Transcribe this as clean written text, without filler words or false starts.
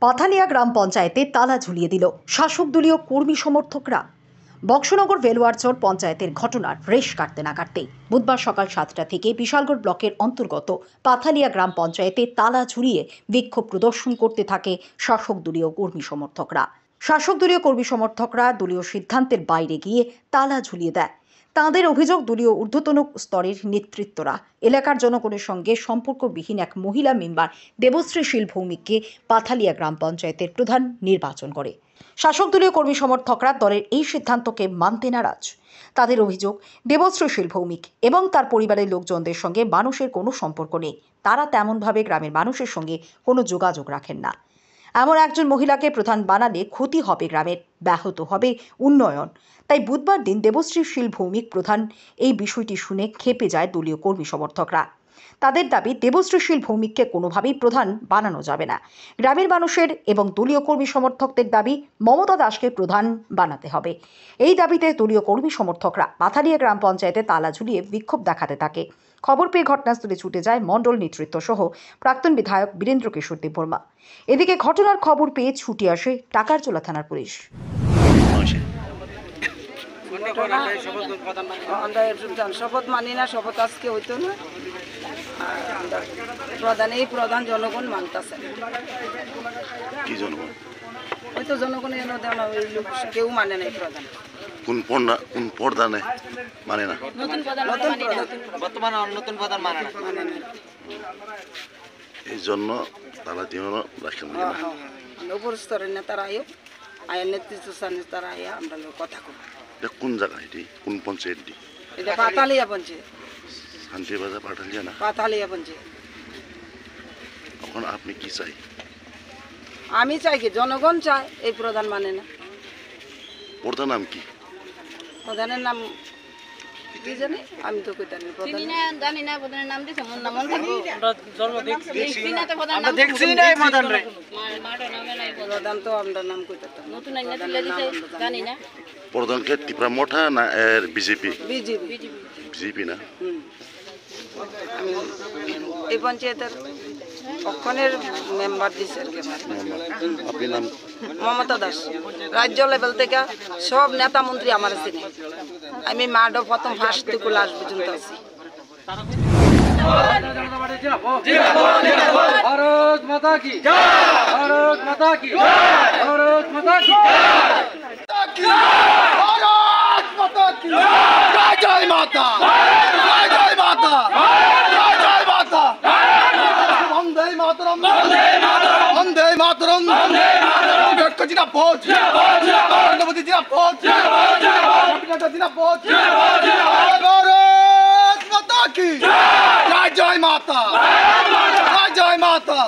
পাথালিয়া গ্রাম পঞ্চায়েতে তালা ঝুলিয়ে দিল শাসক দলীয় কর্মী সমর্থকরা। বক্সনগর ভেলুয়ারচর পঞ্চায়েতের ঘটনার রেশ কাটতে না কাটতেই বুধবার সকাল 7টা থেকে বিশালগড় ব্লকের অন্তর্গত পাথালিয়া গ্রাম পঞ্চায়েতে তালা ঝুলিয়ে বিক্ষোভ প্রদর্শন করতে থাকে শাসক দলীয় কর্মী সমর্থকরা। শাসক দলীয় কর্মী সমর্থকরা দলীয় সিদ্ধান্তের বাইরে গিয়ে তালা ঝুলিয়ে দেয়। তাঁদের অভিযোগ, দলীয় ঊর্ধ্বতন স্তরের নেতৃত্বরা এলাকার জনগণের সঙ্গে সম্পর্কবিহীন এক মহিলা মেম্বার দেবশ্রী শীল ভৌমিককে পাথালিয়া গ্রাম পঞ্চায়েতের প্রধান নির্বাচন করে। শাসক দলীয় কর্মী সমর্থকরা দলের এই সিদ্ধান্তকে মানতে নারাজ। তাদের অভিযোগ, দেবশ্রী শীল ভৌমিক এবং তার পরিবারের লোকজনদের সঙ্গে মানুষের কোনো সম্পর্ক নেই। তারা তেমনভাবে গ্রামের মানুষের সঙ্গে কোনো যোগাযোগ রাখেন না। এমন একজন মহিলাকে প্রধান বানালে ক্ষতি হবে গ্রামের, ব্যাহত হবে উন্নয়ন। তাই বুধবার দিন দেবশ্রী শীল ভৌমিক প্রধান এই বিষয়টি শুনে ক্ষেপে যায় দলীয় কর্মী সমর্থকরা। তাদের দাবি, দেবশ্রী শীল ভৌমিককে কোনোভাবেই প্রধান বানানো যাবে না। গ্রামের মানুষের এবং দলীয় কর্মী সমর্থকদের দাবি, মমতা দাসকে প্রধান বানাতে হবে। এই দাবিতে দলীয় কর্মী সমর্থকরা পাথালিয়া গ্রাম পঞ্চায়েতে তালা ঝুলিয়ে বিক্ষোভ দেখাতে থাকে। খবর পেয়ে ঘটনাস্থলে ছুটে যায় মণ্ডল নেতৃত্ব সহ প্রাক্তন বিধায়ক বীরেন্দ্র কিশোর দেববর্মা। এদিকে ঘটনার খবর পেয়ে ছুটে আসে টাকারজোলা থানার পুলিশ। শপথ মানি না, শপথ আজকে হইতো না। প্রধান জনগণ মানতেছে, হয়তো জনগণ কেউ মানে নাই প্রধান। কোন প্রধানে মানে না? নতুন প্রধান মানে না। এই জন্য তারা রাখেন উপর স্তরের নেতারা আয়া নেতৃত্ব তারা আয়া আমরা কথা কব। কোন জায়গা এটি? কোন পঞ্চায়েত? এটা পাথালিয়া পঞ্চায়েত। শান্তিবাজার পাঠালিয়া না? পাথালিয়া পঞ্চায়েত। এখন আপনি কি চাই? আমি চাই কি, জনগণ চায়, এই প্রধান মানে না। প্রধান নাম কি? প্রধানের নাম কি জানি, আমি তো কই জানি প্রধান জানি না। প্রধানের নাম দিছে মন নাম থাকবো। আমরা জন্ম দেখছি না তো প্রধান নাম দেখছি না। প্রধান রে প্রধান তো আমরা নাম কইতাম নতুন আইনা তুলে দিছে জানি না। প্রধানকে টিপরা মোটা না এর বিজেপি? বিজেপি না। আমি এই পঞ্চায়েতের অক্ষণের মেম্বার দিছে আর কি। আপনি নাম? মমতা দাস। রাজ্য লেভেল থেকে সব নেতা মন্ত্রী আমার চিনে। আমি মাডো প্রথম ফার্স্ট থেকে লাস্ট পর্যন্ত আছি। ভারত মাতা কি জয়, ভারত মাতা কি জয়, ভারত মাতা কি জয়, ভারত মাতা কি জয়, জয় মাতা, জয় জয় মাতা, জয় জয় মাতা, বন্দে মাতরম, বন্দে মাতরম, বন্দে মাতরম, বন্দে মাতরম, বেটকো জিন্দাবাদ, জিন্দাবাদ, জিন্দাবাদ, নবদি জিন্দাবাদ, জিন্দাবাদ, জিন্দাবাদ, কপিনাটা জিন্দাবাদ, জিন্দাবাদ, জিন্দাবাদ, ভারত মাতা কি জয়, জয় মাতা, জয় জয় মাতা।